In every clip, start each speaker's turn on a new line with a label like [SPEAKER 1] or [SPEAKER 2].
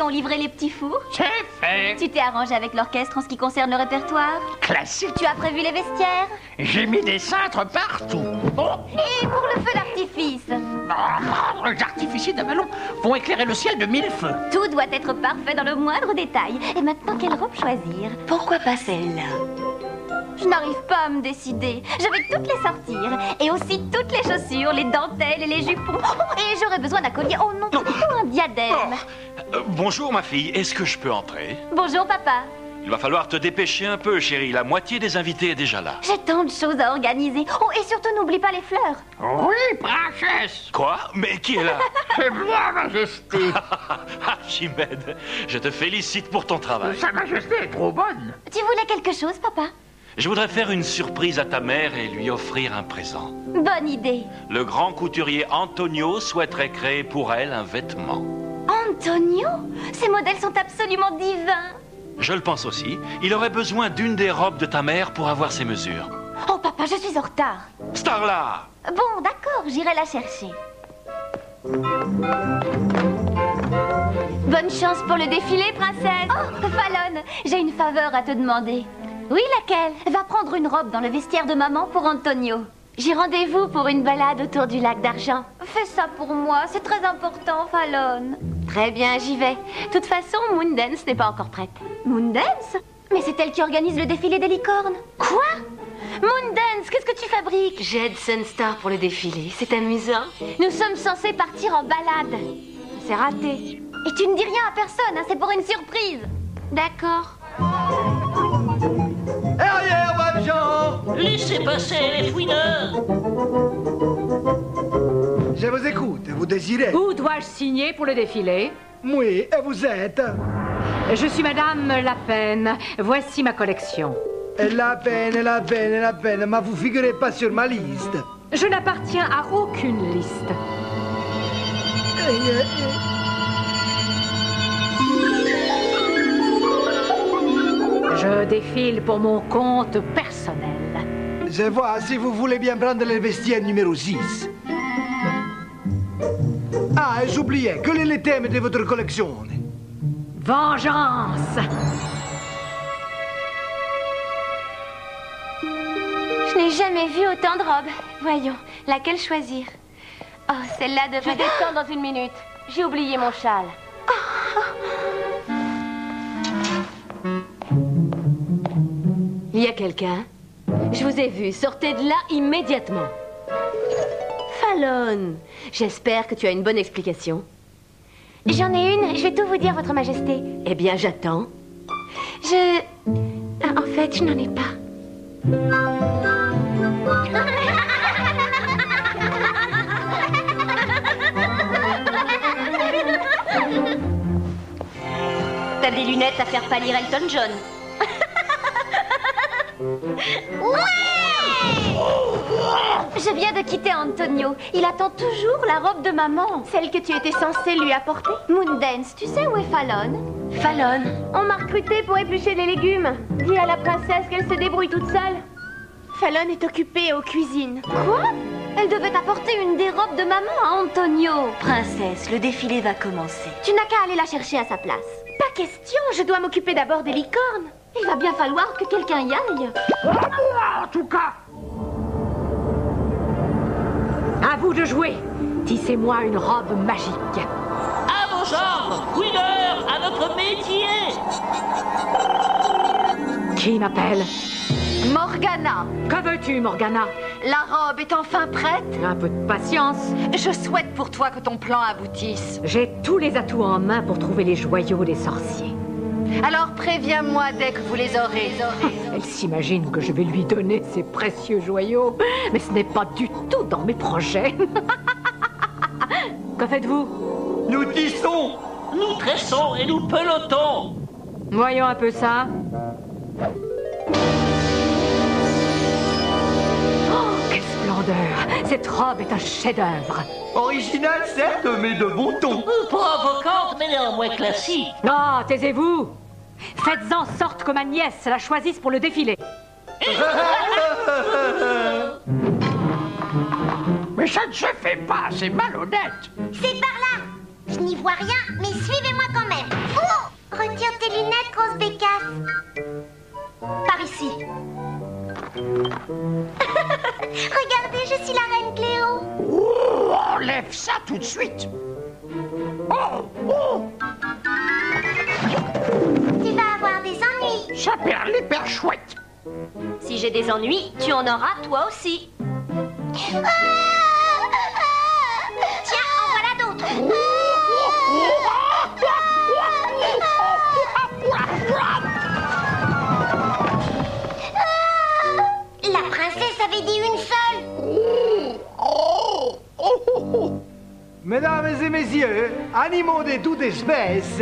[SPEAKER 1] ont livré les petits fours?
[SPEAKER 2] C'est fait.
[SPEAKER 1] Tu t'es arrangé avec l'orchestre en ce qui concerne le répertoire?
[SPEAKER 2] Classique.
[SPEAKER 1] Tu as prévu les vestiaires?
[SPEAKER 2] J'ai mis des cintres partout. Oh.
[SPEAKER 1] Et pour le feu d'artifice?
[SPEAKER 2] Les artificiers d'Avalon vont éclairer le ciel de 1000 feux.
[SPEAKER 1] Tout doit être parfait dans le moindre détail. Et maintenant, quelle robe choisir? Pourquoi pas celle-là? Je n'arrive pas à me décider. Je vais toutes les sortir. Et aussi toutes les chaussures, les dentelles et les jupons. Oh, et j'aurais besoin d'un collier. Oh non, plutôt un diadème.
[SPEAKER 3] Bonjour ma fille, est-ce que je peux entrer?
[SPEAKER 1] Bonjour papa.
[SPEAKER 3] Il va falloir te dépêcher un peu, chérie. La moitié des invités est déjà là.
[SPEAKER 1] J'ai tant de choses à organiser. Oh, et surtout n'oublie pas les fleurs.
[SPEAKER 2] Oui, princesse.
[SPEAKER 3] Quoi? Mais qui est là?
[SPEAKER 2] C'est moi, Majesté.
[SPEAKER 3] Archimède, je te félicite pour ton travail.
[SPEAKER 2] Sa Majesté est trop bonne.
[SPEAKER 1] Tu voulais quelque chose, papa?
[SPEAKER 3] Je voudrais faire une surprise à ta mère et lui offrir un présent.
[SPEAKER 1] Bonne idée.
[SPEAKER 3] Le grand couturier Antonio souhaiterait créer pour elle un vêtement.
[SPEAKER 1] Antonio? Ces modèles sont absolument divins.
[SPEAKER 3] Je le pense aussi. Il aurait besoin d'une des robes de ta mère pour avoir ses mesures.
[SPEAKER 1] Oh, papa, je suis en retard.
[SPEAKER 3] Starla!
[SPEAKER 1] Bon, d'accord, j'irai la chercher. Bonne chance pour le défilé, princesse. Oh, Fallon, j'ai une faveur à te demander. Oui, laquelle? Va prendre une robe dans le vestiaire de maman pour Antonio. J'ai rendez-vous pour une balade autour du lac d'Argent. Fais ça pour moi, c'est très important, Fallon. Très bien, j'y vais. De toute façon, Moondance n'est pas encore prête. Moondance? Mais c'est elle qui organise le défilé des licornes. Quoi? Moondance, qu'est-ce que tu fabriques?
[SPEAKER 4] J'aide Sunstar pour le défilé, c'est amusant.
[SPEAKER 1] Nous sommes censés partir en balade. C'est raté. Et tu ne dis rien à personne, hein, c'est pour une surprise. D'accord.
[SPEAKER 5] Derrière, brave gens!
[SPEAKER 6] Laissez passer les fouineurs.
[SPEAKER 5] Je vous écoute, vous désirez?
[SPEAKER 7] Où dois-je signer pour le défilé?
[SPEAKER 5] Oui, et vous êtes?
[SPEAKER 7] Je suis Madame Lapenne. Voici ma collection.
[SPEAKER 5] La peine, mais vous figurez pas sur ma liste.
[SPEAKER 7] Je n'appartiens à aucune liste. Je défile pour mon compte personnel.
[SPEAKER 5] Je vois, si vous voulez bien prendre le vestiaire numéro 6. Ah, et j'oubliais, quel est le thème de votre collection?
[SPEAKER 7] Vengeance!
[SPEAKER 1] Je n'ai jamais vu autant de robes. Voyons, laquelle choisir? Oh, celle-là devrait...
[SPEAKER 4] Je descends dans une minute. J'ai oublié mon châle. Il y a quelqu'un? Je vous ai vu. Sortez de là immédiatement. Fallon, j'espère que tu as une bonne explication.
[SPEAKER 1] J'en ai une, je vais tout vous dire, Votre Majesté.
[SPEAKER 4] Eh bien, j'attends.
[SPEAKER 1] En fait, je n'en ai pas.
[SPEAKER 4] T'as des lunettes à faire pâlir Elton John.
[SPEAKER 1] Je viens de quitter Antonio. Il attend toujours la robe de maman. Celle que tu étais censée lui apporter. Moondance, tu sais où est Fallon?
[SPEAKER 4] Fallon,
[SPEAKER 1] On m'a recruté pour éplucher les légumes. Dis à la princesse qu'elle se débrouille toute seule. Fallon est occupée aux cuisines. Quoi? Elle devait apporter une des robes de maman à Antonio.
[SPEAKER 4] princesse, le défilé va commencer.
[SPEAKER 1] Tu n'as qu'à aller la chercher à sa place. Pas question, je dois m'occuper d'abord des licornes. Il va bien falloir que quelqu'un y aille.
[SPEAKER 2] En tout cas.
[SPEAKER 7] À vous de jouer. Tissez-moi une robe magique.
[SPEAKER 6] À vos ordres, fouineurs, à notre métier.
[SPEAKER 7] Qui m'appelle?
[SPEAKER 1] Morgana,
[SPEAKER 7] Que veux-tu, Morgana?
[SPEAKER 1] la robe est enfin prête.
[SPEAKER 7] Un peu de patience.
[SPEAKER 1] Je souhaite pour toi que ton plan aboutisse.
[SPEAKER 7] J'ai tous les atouts en main pour trouver les joyaux des sorciers.
[SPEAKER 1] Alors préviens-moi dès que vous les aurez.
[SPEAKER 7] Elle s'imagine que je vais lui donner ces précieux joyaux, mais ce n'est pas du tout dans mes projets. Que faites-vous?
[SPEAKER 5] Nous tissons!
[SPEAKER 6] Nous tressons et nous pelotons.
[SPEAKER 7] Voyons un peu ça. Oh, quelle splendeur! Cette robe est un chef-d'œuvre.
[SPEAKER 5] Original, certes, mais de bon ton.
[SPEAKER 6] Provocante, mais néanmoins classique.
[SPEAKER 7] Ah, taisez-vous! Faites en sorte que ma nièce la choisisse pour le défilé.
[SPEAKER 2] Mais ça ne se fait pas, c'est malhonnête.
[SPEAKER 1] C'est par là.
[SPEAKER 8] Je n'y vois rien, mais suivez-moi quand même. Oh! Retire tes lunettes, grosse bécasse. Par ici. Regardez, je suis la reine Cléo.
[SPEAKER 2] Oh, enlève ça tout de suite. Oh, oh.
[SPEAKER 8] Tu vas avoir des ennuis.
[SPEAKER 2] Ça perd l'hyper chouette.
[SPEAKER 4] Si j'ai des ennuis, tu en auras toi aussi.
[SPEAKER 8] Tiens, en voilà d'autres. La princesse avait dit une seule.
[SPEAKER 5] Mesdames et messieurs, animaux de toute espèce,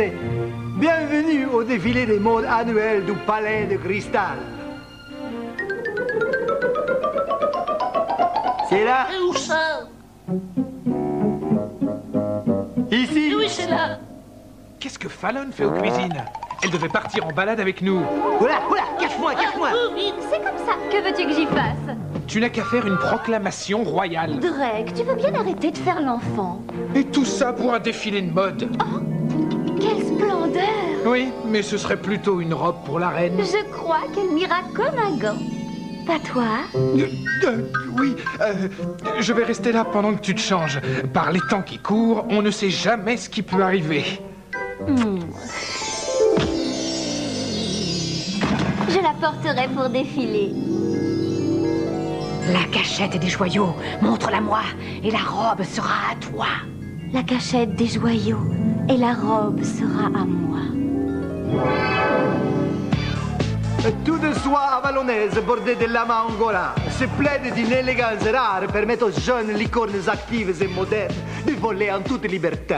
[SPEAKER 5] bienvenue au défilé des modes annuel du Palais de Cristal. C'est là?
[SPEAKER 6] Et où ça?
[SPEAKER 5] Ici?
[SPEAKER 6] Oui, c'est là.
[SPEAKER 9] Qu'est-ce que Fallon fait aux cuisines? Elle devait partir en balade avec nous.
[SPEAKER 5] Oula, oula, cache-moi, cache-moi!
[SPEAKER 6] Oh, vite.
[SPEAKER 1] C'est comme ça. Que veux-tu que j'y fasse?
[SPEAKER 9] Tu n'as qu'à faire une proclamation royale.
[SPEAKER 1] Drake, tu veux bien arrêter de faire l'enfant?
[SPEAKER 9] Et tout ça pour un défilé de mode.
[SPEAKER 1] Quelle splendeur!
[SPEAKER 9] Oui, mais ce serait plutôt une robe pour la reine.
[SPEAKER 1] Je crois qu'elle m'ira comme un gant. Pas toi?
[SPEAKER 9] Oui, je vais rester là pendant que tu te changes. Par les temps qui courent, on ne sait jamais ce qui peut arriver.
[SPEAKER 1] Je la porterai pour défiler.
[SPEAKER 7] La cachette des joyaux, montre-la-moi, et la robe sera à toi.
[SPEAKER 1] La cachette des joyaux et la robe sera à moi.
[SPEAKER 5] Tout de soie avallonaise bordée de lama angola se plaide d'une élégance rare permettant aux jeunes licornes actives et modernes de voler en toute liberté.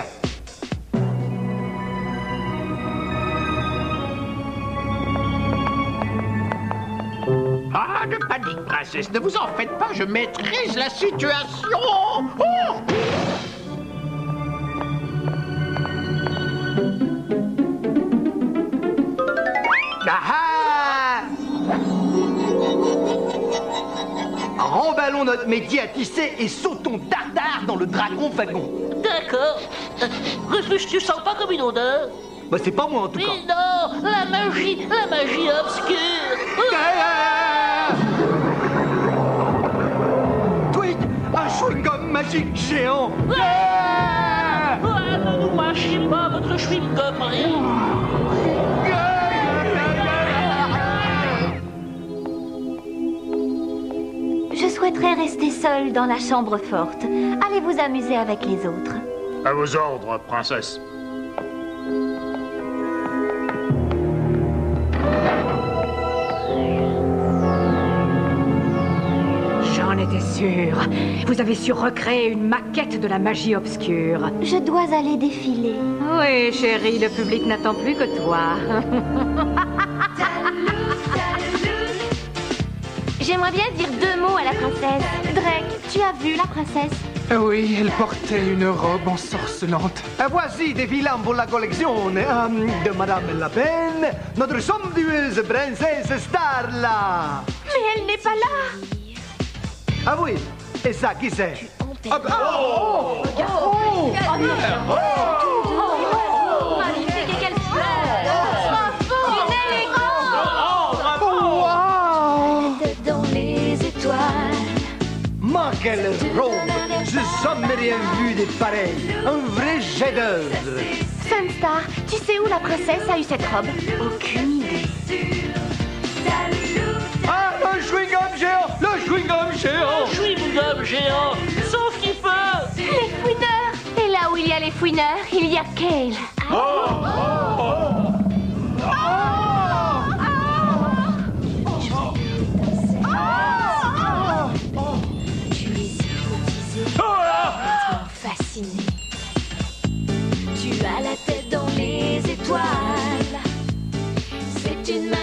[SPEAKER 2] Ah, ne panique, princesse, ne vous en faites pas, je maîtrise la situation. Oh!
[SPEAKER 5] Ah! Remballons notre métier à tisser et sautons dardard dans le dragon wagon.
[SPEAKER 6] D'accord. Rufus, tu sens pas comme une odeur?
[SPEAKER 5] Bah c'est pas moi en tout cas.
[SPEAKER 6] Mais non, la magie obscure.
[SPEAKER 5] Tweet, un chewing-gum magique géant.
[SPEAKER 6] Ah, ne nous mâchez pas votre chewing-gum, rien.
[SPEAKER 1] Je souhaiterais rester seule dans la chambre forte. Allez vous amuser avec les autres.
[SPEAKER 10] À vos ordres, princesse.
[SPEAKER 7] J'en étais sûre. Vous avez su recréer une maquette de la magie obscure.
[SPEAKER 1] Je dois aller défiler.
[SPEAKER 7] Oui, chérie, le public n'attend plus que toi.
[SPEAKER 1] J'aimerais bien dire 2 mots à la princesse. Drake, tu as vu la princesse?
[SPEAKER 9] Oui, elle portait une robe ensorcelante.
[SPEAKER 5] Voici défilant pour la collection de Madame La Peine, notre somptueuse princesse Starla.
[SPEAKER 1] Mais elle n'est pas là!
[SPEAKER 5] Ah oui, et ça, qui c'est?
[SPEAKER 1] Magnifique et quelle fleur! Une élégance! Tête dans les étoiles.
[SPEAKER 5] Ma quelle robe! Je jamais rien vu de pareil. Un vrai chef-d'œuvre.
[SPEAKER 1] Sunstar, tu sais où la princesse a eu cette robe? Aucune idée.
[SPEAKER 5] Ah, le chewing-gum géant! Le chewing-gum géant!
[SPEAKER 6] Chewing-gum géant, sauf qu'il peut.
[SPEAKER 1] Les fouineurs! Et là où il y a les fouineurs, il y a Kale.
[SPEAKER 8] Fasciné. Tu as la tête dans les étoiles. C'est une magie.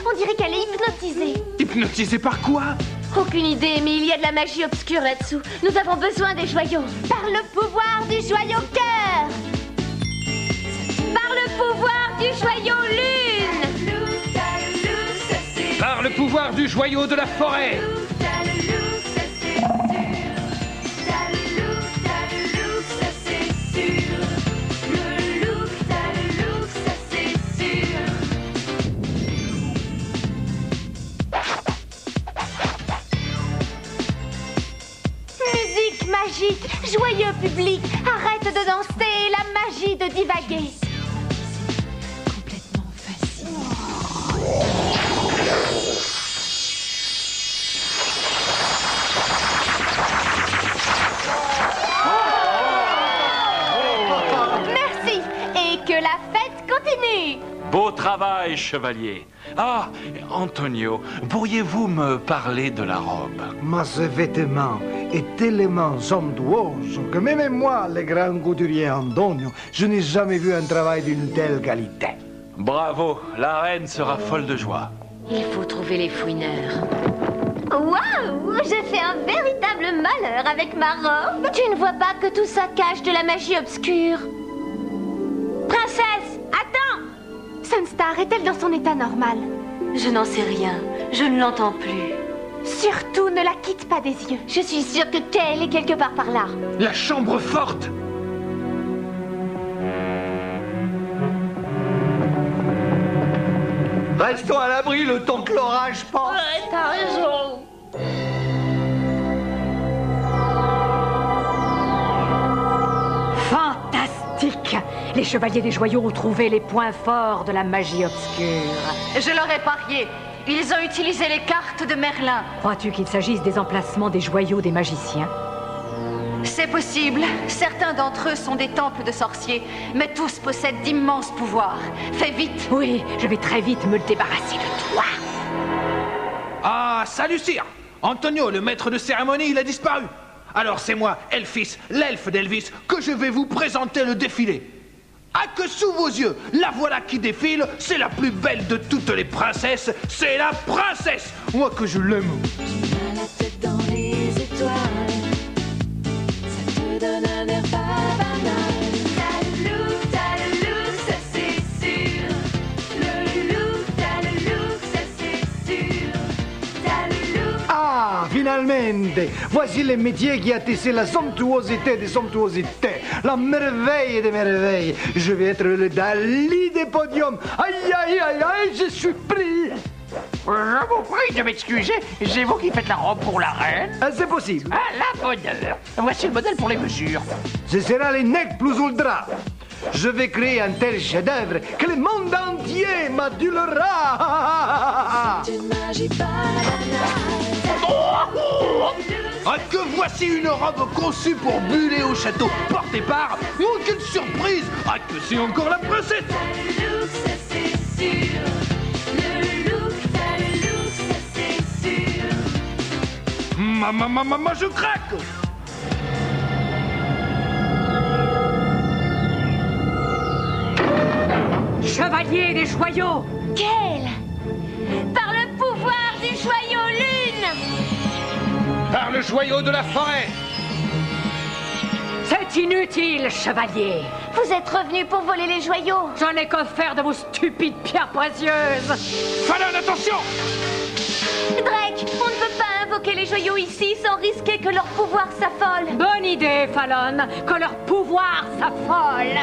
[SPEAKER 1] On dirait qu'elle est hypnotisée.
[SPEAKER 9] Hypnotisé par quoi?
[SPEAKER 1] Aucune idée, mais il y a de la magie obscure là-dessous. Nous avons besoin des joyaux. Par le pouvoir du joyau cœur. Par le pouvoir du joyau lune.
[SPEAKER 9] Par le pouvoir du joyau de la forêt.
[SPEAKER 1] Magique, joyeux public, arrête de danser, la magie de divaguer.
[SPEAKER 8] Complètement facile.
[SPEAKER 1] Merci, et que la fête continue.
[SPEAKER 3] Beau travail, chevalier. Ah, Antonio, pourriez-vous me parler de la robe?
[SPEAKER 5] Mais ce vêtement est tellement somptueux que même moi, le grand couturier Antonio, je n'ai jamais vu un travail d'une telle qualité.
[SPEAKER 3] Bravo, la reine sera folle de joie.
[SPEAKER 4] Il faut trouver les fouineurs.
[SPEAKER 1] Waouh, j'ai fait un véritable malheur avec ma robe. Tu ne vois pas que tout ça cache de la magie obscure? Princesse, attends! Sunstar est-elle dans son état normal?
[SPEAKER 4] Je n'en sais rien. Je ne l'entends plus.
[SPEAKER 1] Surtout, ne la quitte pas des yeux. Je suis sûre que Kale est quelque part par là.
[SPEAKER 9] La chambre forte.
[SPEAKER 5] Restons à l'abri le temps que l'orage passe.
[SPEAKER 6] Ouais, t'as raison.
[SPEAKER 7] Fantastique! Les chevaliers des joyaux ont trouvé les points forts de la magie obscure.
[SPEAKER 4] Je leur ai parié. Ils ont utilisé les cartes de Merlin.
[SPEAKER 7] Crois-tu qu'il s'agisse des emplacements des joyaux des magiciens?
[SPEAKER 4] C'est possible. Certains d'entre eux sont des temples de sorciers, mais tous possèdent d'immenses pouvoirs. Fais vite.
[SPEAKER 7] Oui, je vais très vite me débarrasser de toi.
[SPEAKER 9] Ah, salut sire! Antonio, le maître de cérémonie, il a disparu. Alors c'est moi, Elphys, l'elfe d'Elvis, que je vais vous présenter le défilé. Ah, que sous vos yeux, la voilà qui défile, c'est la plus belle de toutes les princesses, c'est la princesse. Moi que je l'aime.
[SPEAKER 8] La tête dans les étoiles, ça te donne un air pas banal. T'as le look, ça c'est sûr. Le look, t'as le look, ça c'est sûr. T'as le look.
[SPEAKER 5] Ah, finalmente! Voici le métier qui a tissé la somptuosité des somptuosités, la merveille des merveilles. Je vais être le Dali des podiums. Aïe, aïe, aïe, aïe, je suis pris.
[SPEAKER 2] Je vous prie de m'excuser, c'est vous qui faites la robe pour la reine?
[SPEAKER 5] Ah, c'est possible.
[SPEAKER 2] Ah, la bonne heure. Voici le modèle pour les mesures.
[SPEAKER 5] Ce sera le nec plus ultra. Je vais créer un tel chef-d'œuvre que le monde entier m'adulera.
[SPEAKER 8] C'est une magie pas banale.
[SPEAKER 9] Ah, que voici une robe conçue pour buller au château, portée par... Oh, quelle surprise! Ah, que c'est encore la princesse!
[SPEAKER 8] T'as le look, ça c'est sûr. Le look, t'as le look, ça c'est sûr.
[SPEAKER 9] Maman, je craque!
[SPEAKER 7] Chevalier des joyaux!
[SPEAKER 1] Kale! Par le pouvoir du joyau lune!
[SPEAKER 9] Par le joyau de la forêt!
[SPEAKER 7] C'est inutile, chevalier!
[SPEAKER 1] Vous êtes revenu pour voler les joyaux!
[SPEAKER 7] J'en ai qu'à faire de vos stupides pierres précieuses!
[SPEAKER 9] Fallon, attention!
[SPEAKER 1] Drake, on ne peut pas invoquer les joyaux ici sans risquer que leur pouvoir s'affole!
[SPEAKER 7] Bonne idée, Fallon, que leur pouvoir s'affole!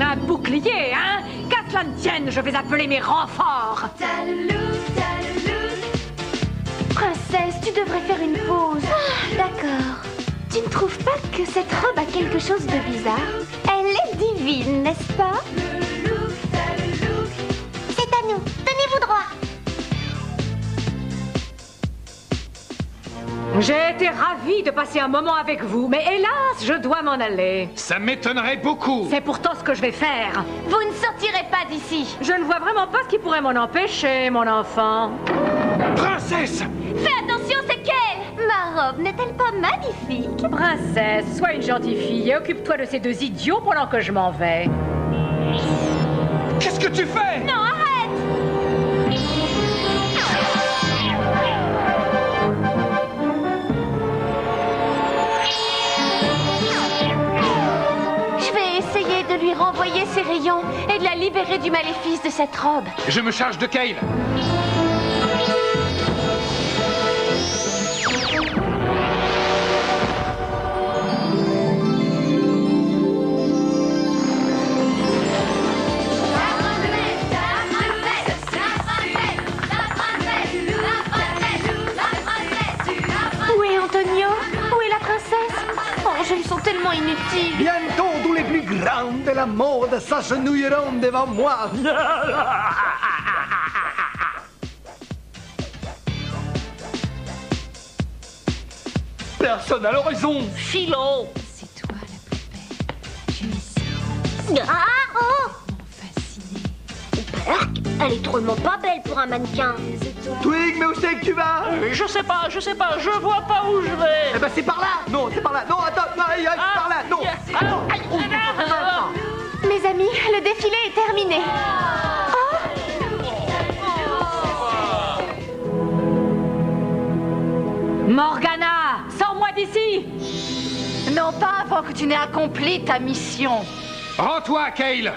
[SPEAKER 7] Un bouclier, hein? Qu'à cela ne tienne, je vais appeler mes renforts!
[SPEAKER 8] T'as le look, t'as le look.
[SPEAKER 1] Princesse, tu devrais faire une pause. Ah, d'accord. Tu ne trouves pas que cette robe a quelque chose de bizarre? Elle est divine, n'est-ce pas?
[SPEAKER 8] Le look, t'as le look.
[SPEAKER 1] C'est à nous. Tenez-vous droit.
[SPEAKER 7] J'ai été ravie de passer un moment avec vous, mais hélas, je dois m'en aller.
[SPEAKER 9] Ça m'étonnerait beaucoup!
[SPEAKER 7] C'est pourtant ce que je vais faire.
[SPEAKER 1] Vous ne sortirez pas d'ici.
[SPEAKER 7] Je ne vois vraiment pas ce qui pourrait m'en empêcher, mon enfant.
[SPEAKER 9] Princesse!
[SPEAKER 1] Fais attention, c'est qu'elle. Ma robe n'est-elle pas magnifique?
[SPEAKER 7] Princesse, sois une gentille fille et occupe-toi de ces deux idiots pendant que je m'en vais.
[SPEAKER 9] Qu'est-ce que tu fais?
[SPEAKER 1] Non, arrête! Je vais essayer de lui renvoyer ses rayons et de la libérer du maléfice de cette robe.
[SPEAKER 9] Je me charge de Kale.
[SPEAKER 1] Où est Antonio? Où est la princesse? Oh, je me sens tellement inutile.
[SPEAKER 5] Bientôt, tous les plus grands de la mode s'agenouilleront devant moi. Personne à l'horizon.
[SPEAKER 6] Philo.
[SPEAKER 8] C'est toi la plus belle. Tu es si
[SPEAKER 1] Ah, oh!
[SPEAKER 8] fascinée.
[SPEAKER 1] Perk, elle est drôlement pas belle pour un mannequin.
[SPEAKER 8] Les étoiles.
[SPEAKER 5] Twig, mais où c'est que tu vas?
[SPEAKER 6] Je sais pas, je vois pas où je vais.
[SPEAKER 5] Eh ben c'est par là. Non, c'est par là. Non, attends, aïe, aïe, par là. Non.
[SPEAKER 1] Mes amis, le défilé est terminé.
[SPEAKER 7] Morgana, sors-moi d'ici!
[SPEAKER 4] Non, pas avant que tu n'aies accompli ta mission.
[SPEAKER 9] Rends-toi, Kale.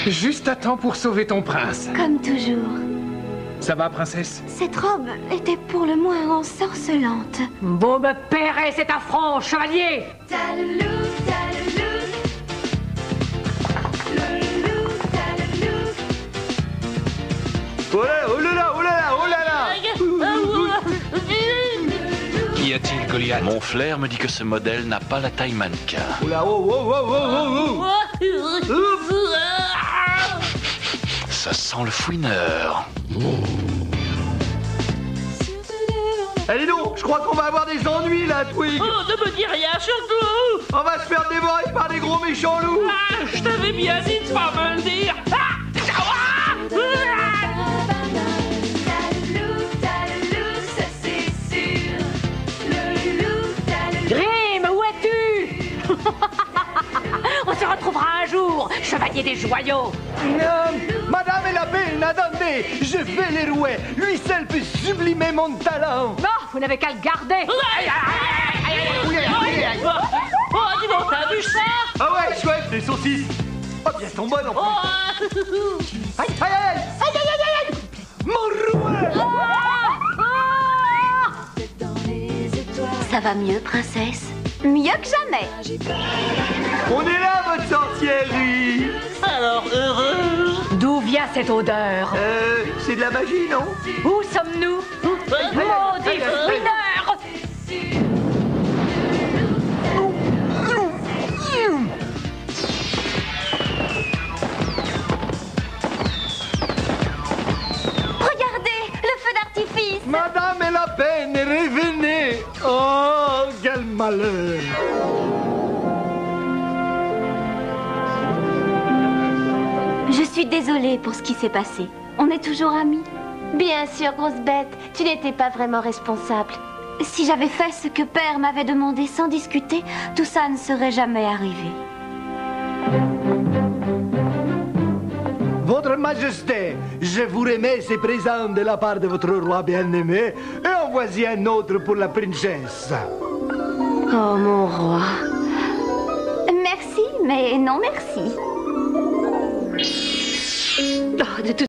[SPEAKER 9] Juste à temps pour sauver ton prince.
[SPEAKER 1] Comme toujours.
[SPEAKER 9] Ça va, princesse?
[SPEAKER 1] Cette robe était pour le moins ensorcelante.
[SPEAKER 7] Vous me paierez cet affront, chevalier!
[SPEAKER 8] T'as le look, t'as le look. Le look, t'as le look.
[SPEAKER 5] Oh là là, oh là là, oh là là, oh là là.
[SPEAKER 3] Qu'y a-t-il, Goliath? Mon flair me dit que ce modèle n'a pas la taille mannequin.
[SPEAKER 5] Oh là, oh, oh, oh, oh, oh, oh.
[SPEAKER 3] Ça sent le fouineur.
[SPEAKER 5] Allez donc, je crois qu'on va avoir des ennuis là, Twig.
[SPEAKER 6] Oh, ne me dis rien, surtout.
[SPEAKER 5] On va se faire dévorer par des gros méchants loups.
[SPEAKER 6] Ah, je t'avais bien dit de pas me le dire. Ah,
[SPEAKER 8] T'as le look, ça c'est sûr. Le look, t'as le look.
[SPEAKER 7] Grim, où es-tu? On se retrouvera un jour, chevalier des joyaux!
[SPEAKER 5] Madame et la belle, attendez, je vais les rouer. Lui seul peut sublimer mon talent.
[SPEAKER 7] Non, vous n'avez qu'à le garder!
[SPEAKER 6] Oh, dis donc, t'as vu ça?
[SPEAKER 5] Ah ouais, chouette, les saucisses. Oh, bien, elles sont bonnes en plus.
[SPEAKER 6] Oh,
[SPEAKER 5] Aïe, aïe, aïe, aïe, aïe, aïe, aïe. Mon rouet.
[SPEAKER 8] Tête dans les étoiles.
[SPEAKER 1] Ça va mieux, princesse? Mieux que jamais.
[SPEAKER 5] On est là, votre sorcièrerie.
[SPEAKER 6] alors heureuse.
[SPEAKER 7] D'où vient cette odeur?
[SPEAKER 5] C'est de la magie, non?
[SPEAKER 7] Où sommes-nous? Maudit fouineur!
[SPEAKER 1] Regardez, le feu d'artifice.
[SPEAKER 5] Madame et la peine, revenez. Oh, quel malheur.
[SPEAKER 1] Je suis désolée pour ce qui s'est passé. On est toujours amis. Bien sûr, grosse bête, tu n'étais pas vraiment responsable. Si j'avais fait ce que Père m'avait demandé sans discuter, tout ça ne serait jamais arrivé.
[SPEAKER 5] Votre Majesté, je vous remets ces présents de la part de votre roi bien-aimé et en voici un autre pour la princesse.
[SPEAKER 1] Oh, mon roi. Merci, mais non merci. Oh, de toute